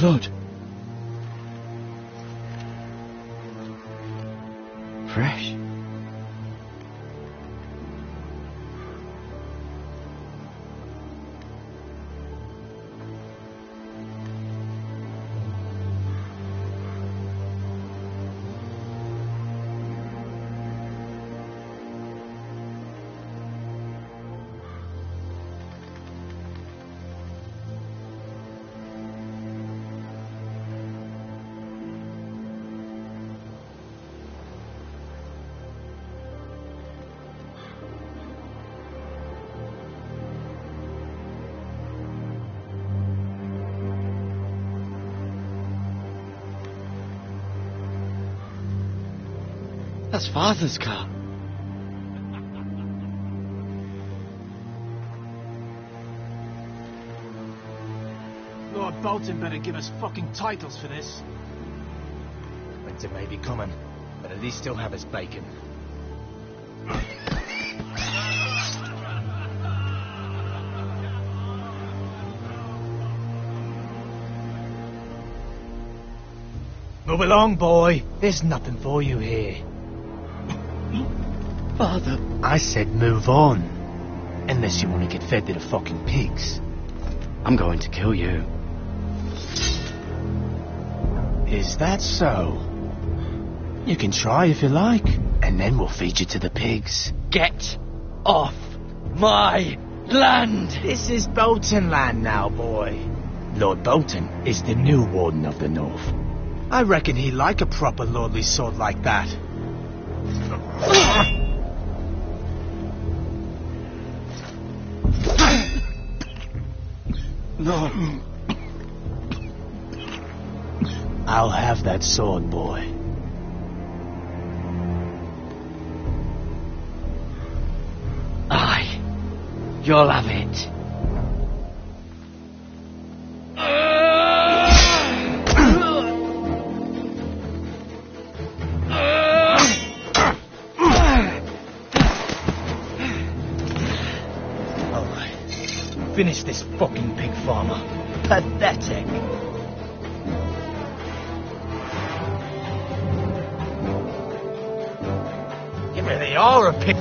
blood. Fresh. That's Father's car. Lord Bolton better give us fucking titles for this. Winter may be coming, but at least he'll have his bacon. Move along, boy. There's nothing for you here. Father. I said move on. Unless you want to get fed to the fucking pigs. I'm going to kill you. Is that so? You can try if you like, and then we'll feed you to the pigs. Get off my land! This is Bolton land now, boy. Lord Bolton is the new Warden of the North. I reckon he'd like a proper lordly sword like that. No. I'll have that sword, boy. Aye. You'll have it. Finish this fucking pig farmer. Pathetic. You really are a pig.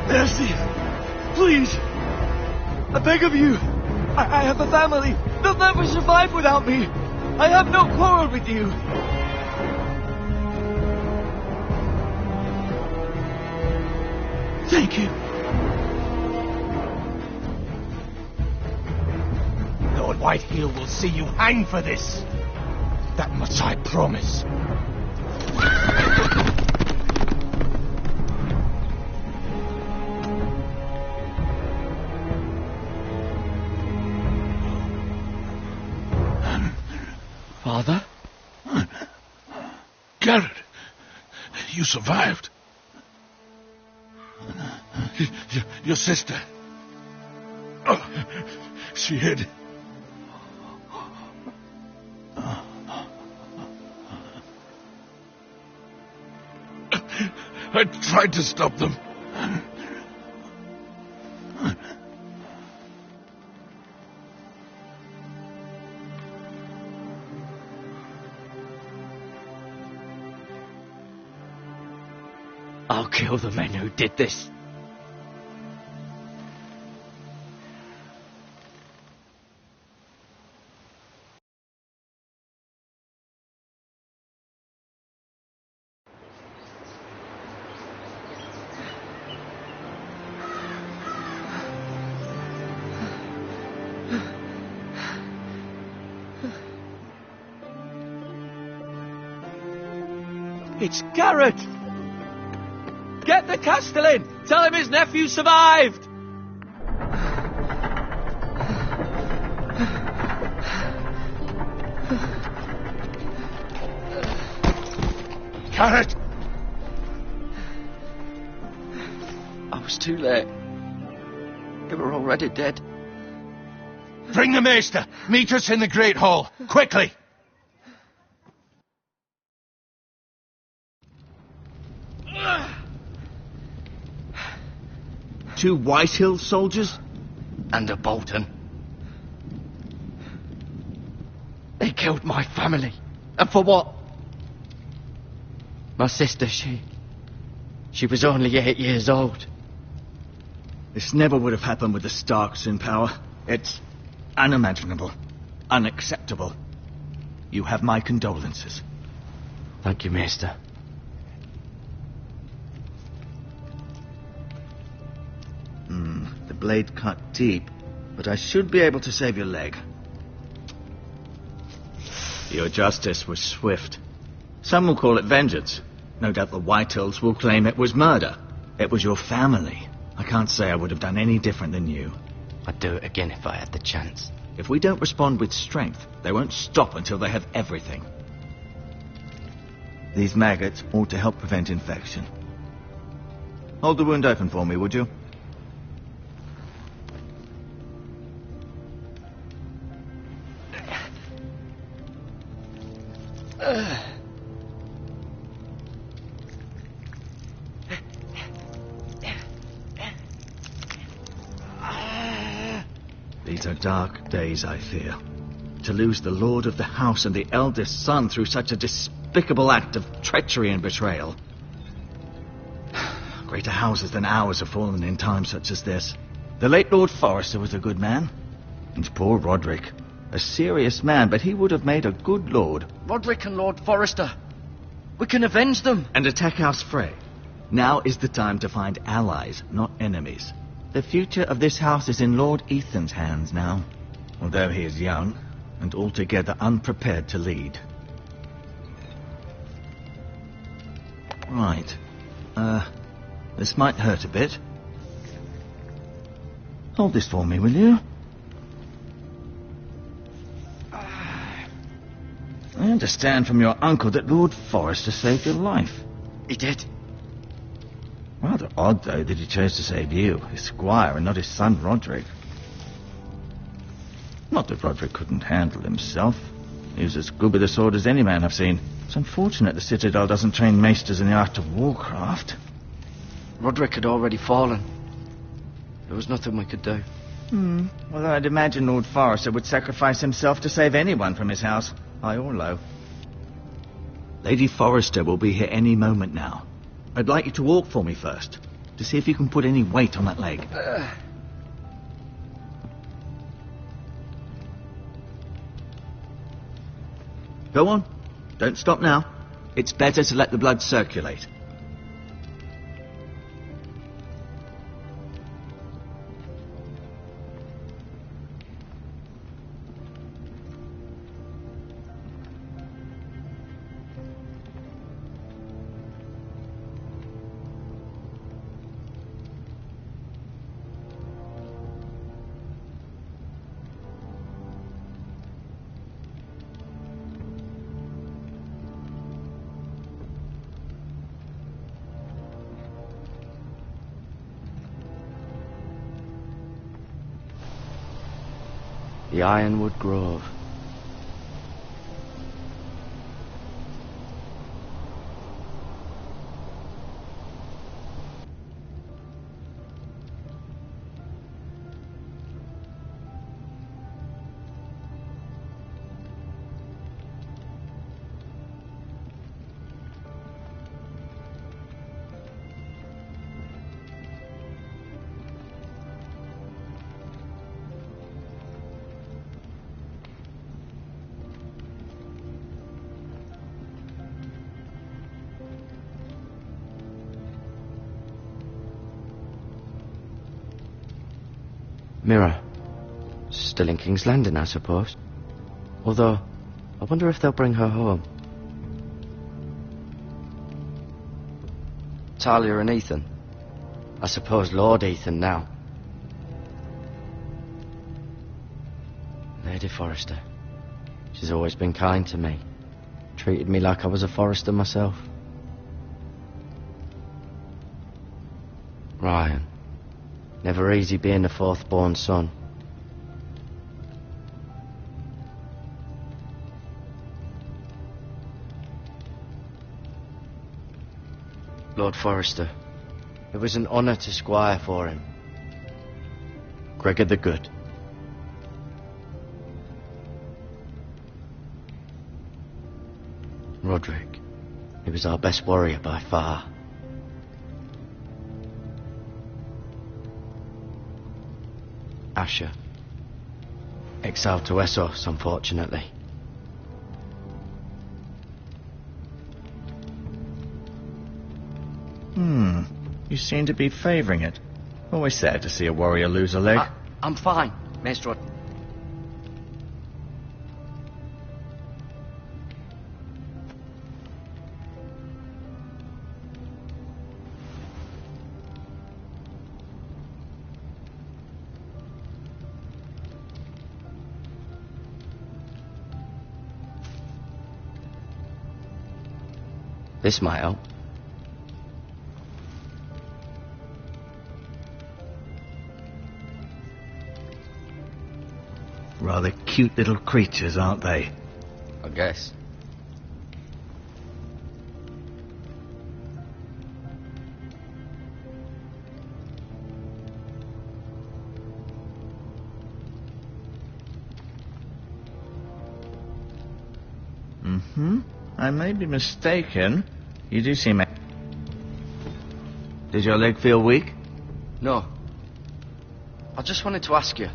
Mercy! Please! I beg of you! I have a family! They'll never survive without me! I have no quarrel with you! Thank you. Lord Whitehill will see you hang for this. That much I promise. Father? Garrett, you survived. Your sister. Oh, she hid. I tried to stop them. I'll kill the men who did this. It's Garrett! Get the Castellan! Tell him his nephew survived! Garrett! I was too late. They were already dead. Bring the maester! Meet us in the Great Hall! Quickly! Two Whitehill soldiers? And a Bolton. They killed my family. And for what? My sister, she was only 8 years old. This never would have happened with the Starks in power. It's unimaginable. Unacceptable. You have my condolences. Thank you, Maester. The blade cut deep, but I should be able to save your leg. Your justice was swift. Some will call it vengeance. No doubt the Whitehills will claim it was murder. It was your family. I can't say I would have done any different than you. I'd do it again if I had the chance. If we don't respond with strength, they won't stop until they have everything. These maggots ought to help prevent infection. Hold the wound open for me, would you? These are dark days, I fear. To lose the lord of the house and the eldest son through such a despicable act of treachery and betrayal. Greater houses than ours have fallen in times such as this. The late Lord Forrester was a good man. And poor Roderick. A serious man, but he would have made a good lord. Roderick and Lord Forrester. We can avenge them. And attack House Frey. Now is the time to find allies, not enemies. The future of this house is in Lord Ethan's hands now. Although he is young, and altogether unprepared to lead. Right. This might hurt a bit. Hold this for me, will you? I understand from your uncle that Lord Forrester saved your life. He did. Rather odd, though, that he chose to save you, his squire, and not his son Roderick. Not that Roderick couldn't handle himself. He was as good with a sword as any man I've seen. It's unfortunate the Citadel doesn't train maesters in the art of warcraft. Roderick had already fallen. There was nothing we could do. Well, I'd imagine Lord Forrester would sacrifice himself to save anyone from his house, high or low. Lady Forrester will be here any moment now. I'd like you to walk for me first, to see if you can put any weight on that leg. Go on. Don't stop now. It's better to let the blood circulate. The Ironwood Grove. Mirror. Still in King's Landing, I suppose. Although, I wonder if they'll bring her home. Talia and Ethan. I suppose Lord Ethan now. Lady Forrester. She's always been kind to me. Treated me like I was a Forrester myself. Ryan. Never easy being the fourth-born son. Lord Forrester. It was an honour to squire for him. Gregor the Good. Roderick. He was our best warrior by far. Asher. Exiled to Essos, unfortunately. You seem to be favouring it. Always sad to see a warrior lose a leg. I'm fine, Maester Rod. This might help. Rather cute little creatures, aren't they? I guess. I may be mistaken. You do seem... Does your leg feel weak? No. I just wanted to ask you.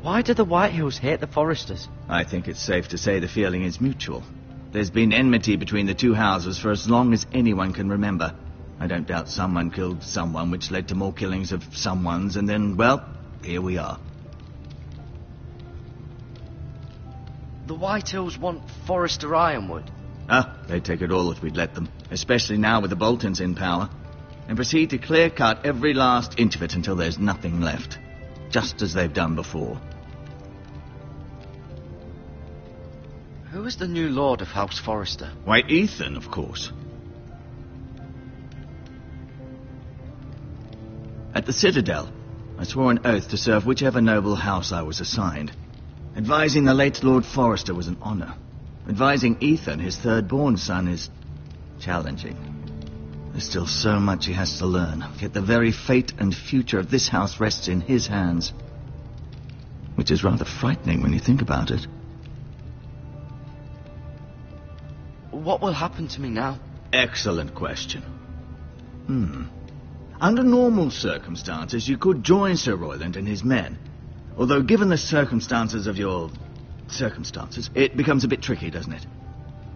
Why do the Whitehills hate the Forresters? I think it's safe to say the feeling is mutual. There's been enmity between the two houses for as long as anyone can remember. I don't doubt someone killed someone, which led to more killings of someones, and then, well, here we are. The Whitehills want Forrester Ironwood. They'd take it all if we'd let them, especially now with the Boltons in power, and proceed to clear-cut every last inch of it until there's nothing left, just as they've done before. Who is the new Lord of House Forrester? Why, Ethan, of course. At the Citadel, I swore an oath to serve whichever noble house I was assigned. Advising the late Lord Forrester was an honour. Advising Ethan, his third-born son, is challenging. There's still so much he has to learn, yet the very fate and future of this house rests in his hands. Which is rather frightening when you think about it. What will happen to me now? Excellent question. Under normal circumstances, you could join Sir Royland and his men. Although, given the circumstances of your... circumstances, it becomes a bit tricky, doesn't it?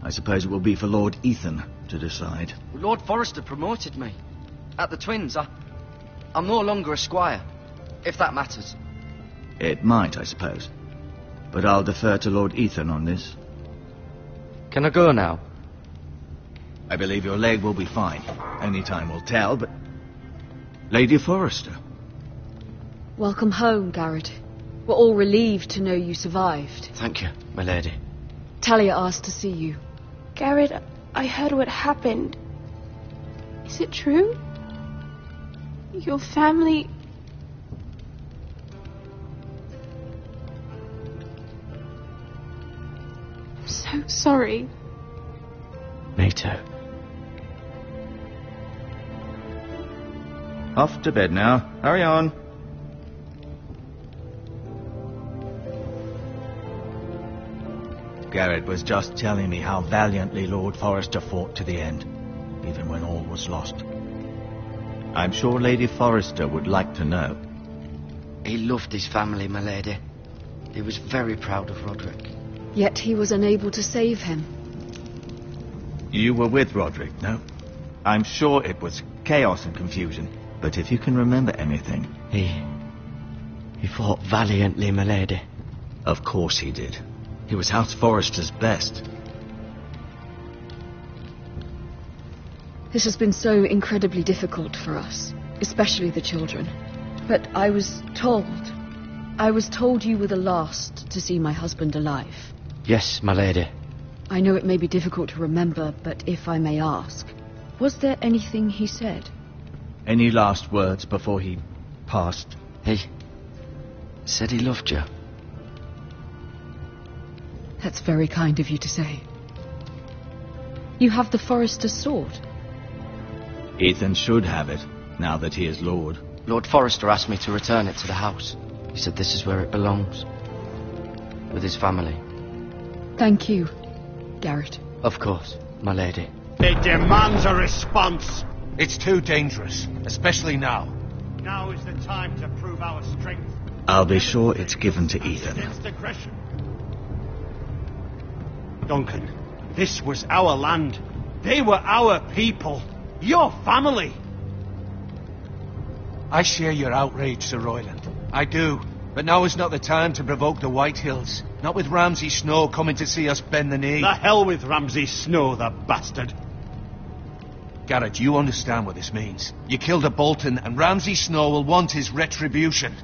I suppose it will be for Lord Ethan to decide. Lord Forrester promoted me. At the Twins, I'm no longer a squire, if that matters. It might, I suppose. But I'll defer to Lord Ethan on this. Can I go now? I believe your leg will be fine. Only time will tell, but... Lady Forrester. Welcome home, Garrett. We're all relieved to know you survived. Thank you, my lady. Talia asked to see you. Garrett, I heard what happened. Is it true? Your family... I'm so sorry. Me too. Off to bed now. Hurry on. Garrett was just telling me how valiantly Lord Forrester fought to the end, even when all was lost. I'm sure Lady Forrester would like to know. He loved his family, my lady. He was very proud of Roderick. Yet he was unable to save him. You were with Roderick, no? I'm sure it was chaos and confusion, but if you can remember anything... He fought valiantly, my lady. Of course he did. He was House Forrester's best. This has been so incredibly difficult for us, especially the children. But I was told you were the last to see my husband alive. Yes, my lady. I know it may be difficult to remember, but if I may ask, was there anything he said? Any last words before he passed? He said he loved you. That's very kind of you to say. You have the Forester's sword. Ethan should have it, now that he is Lord. Lord Forrester asked me to return it to the house. He said this is where it belongs. With his family. Thank you, Garrett. Of course, my lady. It demands a response. It's too dangerous, especially now. Now is the time to prove our strength. I'll be sure it's given to Ethan. Against aggression. Duncan, this was our land. They were our people. Your family. I share your outrage, Sir Royland. I do. But now is not the time to provoke the White Hills. Not with Ramsay Snow coming to see us bend the knee. The hell with Ramsay Snow, the bastard. Garrett, you understand what this means. You killed a Bolton, and Ramsay Snow will want his retribution.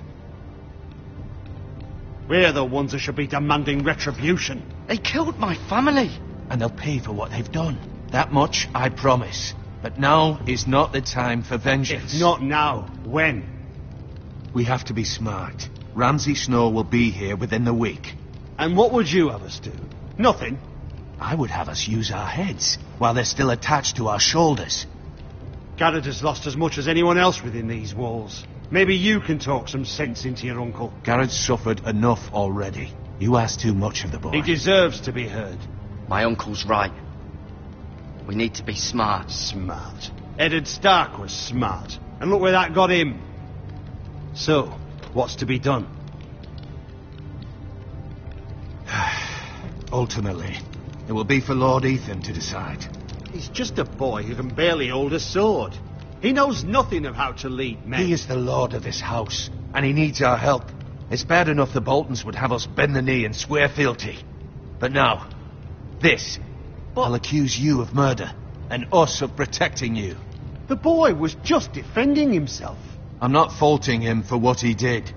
We're the ones who should be demanding retribution. They killed my family. And they'll pay for what they've done. That much I promise. But now is not the time for vengeance. If not now, when? We have to be smart. Ramsay Snow will be here within the week. And what would you have us do? Nothing. I would have us use our heads, while they're still attached to our shoulders. Garrett has lost as much as anyone else within these walls. Maybe you can talk some sense into your uncle. Garrett's suffered enough already. You ask too much of the boy. He deserves to be heard. My uncle's right. We need to be smart. Smart. Eddard Stark was smart. And look where that got him. So, what's to be done? Ultimately, it will be for Lord Ethan to decide. He's just a boy who can barely hold a sword. He knows nothing of how to lead men. He is the lord of this house, and he needs our help. It's bad enough the Boltons would have us bend the knee and swear fealty. But now, this. I'll accuse you of murder, and us of protecting you. The boy was just defending himself. I'm not faulting him for what he did.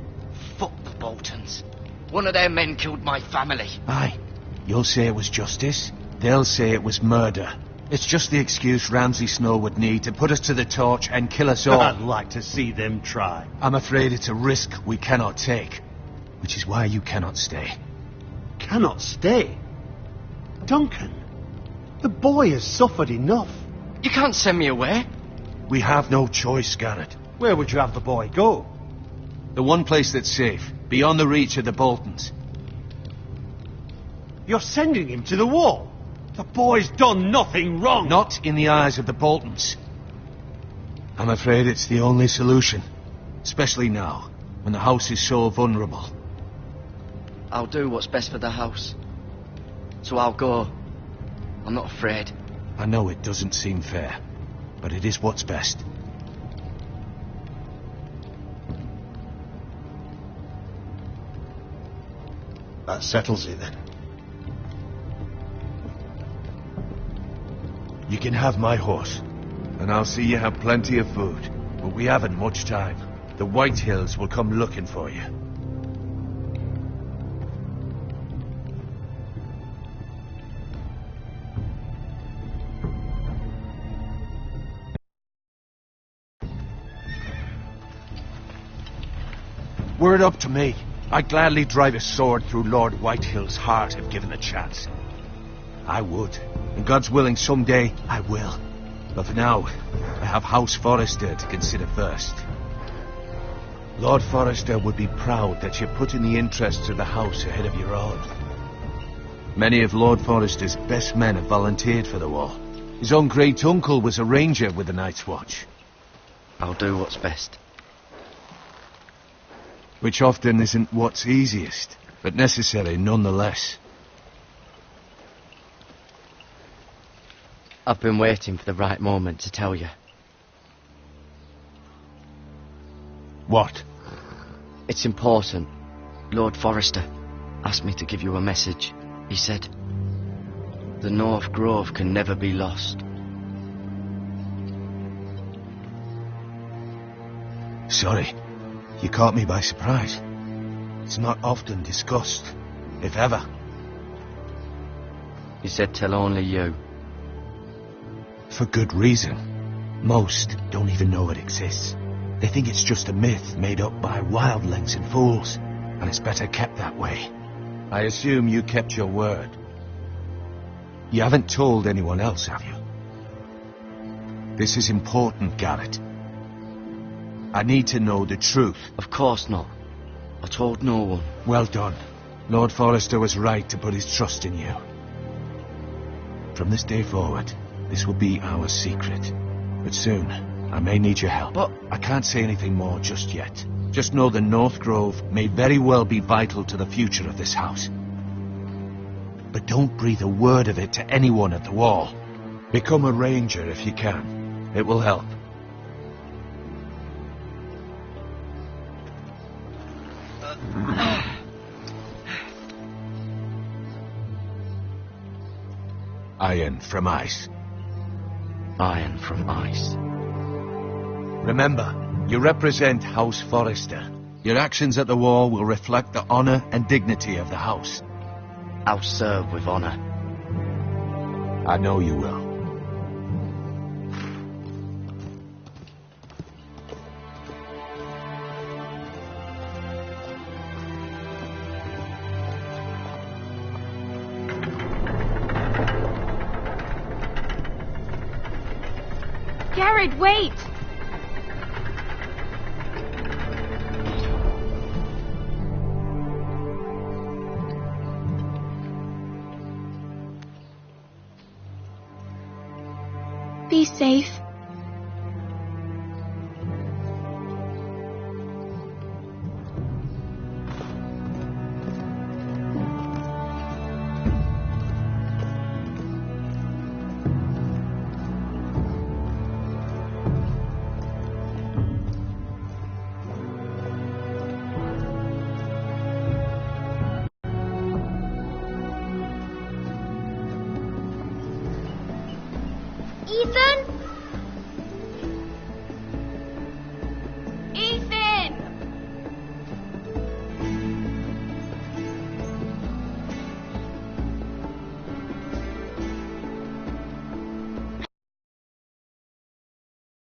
Fuck the Boltons. One of their men killed my family. Aye. You'll say it was justice. They'll say it was murder. It's just the excuse Ramsay Snow would need to put us to the torch and kill us all. I'd like to see them try. I'm afraid it's a risk we cannot take. Which is why you cannot stay. Cannot stay? Duncan, the boy has suffered enough. You can't send me away. We have no choice, Garrett. Where would you have the boy go? The one place that's safe, beyond the reach of the Boltons. You're sending him to the wall. The boy's done nothing wrong. Not in the eyes of the Boltons. I'm afraid it's the only solution. Especially now, when the house is so vulnerable. I'll do what's best for the house. So I'll go. I'm not afraid. I know it doesn't seem fair, but it is what's best. That settles it then. You can have my horse, and I'll see you have plenty of food. But we haven't much time. The White Hills will come looking for you. Were it up to me, I'd gladly drive a sword through Lord Whitehill's heart if given the chance. I would. And God's willing, someday I will. But for now, I have House Forrester to consider first. Lord Forrester would be proud that you're putting the interests of the house ahead of your own. Many of Lord Forrester's best men have volunteered for the war. His own great-uncle was a ranger with the Night's Watch. I'll do what's best. Which often isn't what's easiest, but necessary nonetheless. I've been waiting for the right moment to tell you. What? It's important. Lord Forrester asked me to give you a message. He said, the North Grove can never be lost. Sorry, you caught me by surprise. It's not often discussed, if ever. He said tell only you. For good reason. Most don't even know it exists. They think it's just a myth made up by wildlings and fools, and it's better kept that way. I assume you kept your word. You haven't told anyone else, have you? This is important, Garrett. I need to know the truth. Of course not. I told no one. Well done. Lord Forrester was right to put his trust in you. From this day forward, this will be our secret. But soon, I may need your help. But I can't say anything more just yet. Just know the North Grove may very well be vital to the future of this house. But don't breathe a word of it to anyone at the wall. Become a ranger if you can. It will help. Iron from ice. iron from ice. Remember, you represent House Forrester. Your actions at the wall will reflect the honor and dignity of the house. I'll serve with honor. I know you will. Garrett, wait! Be safe. Ethan?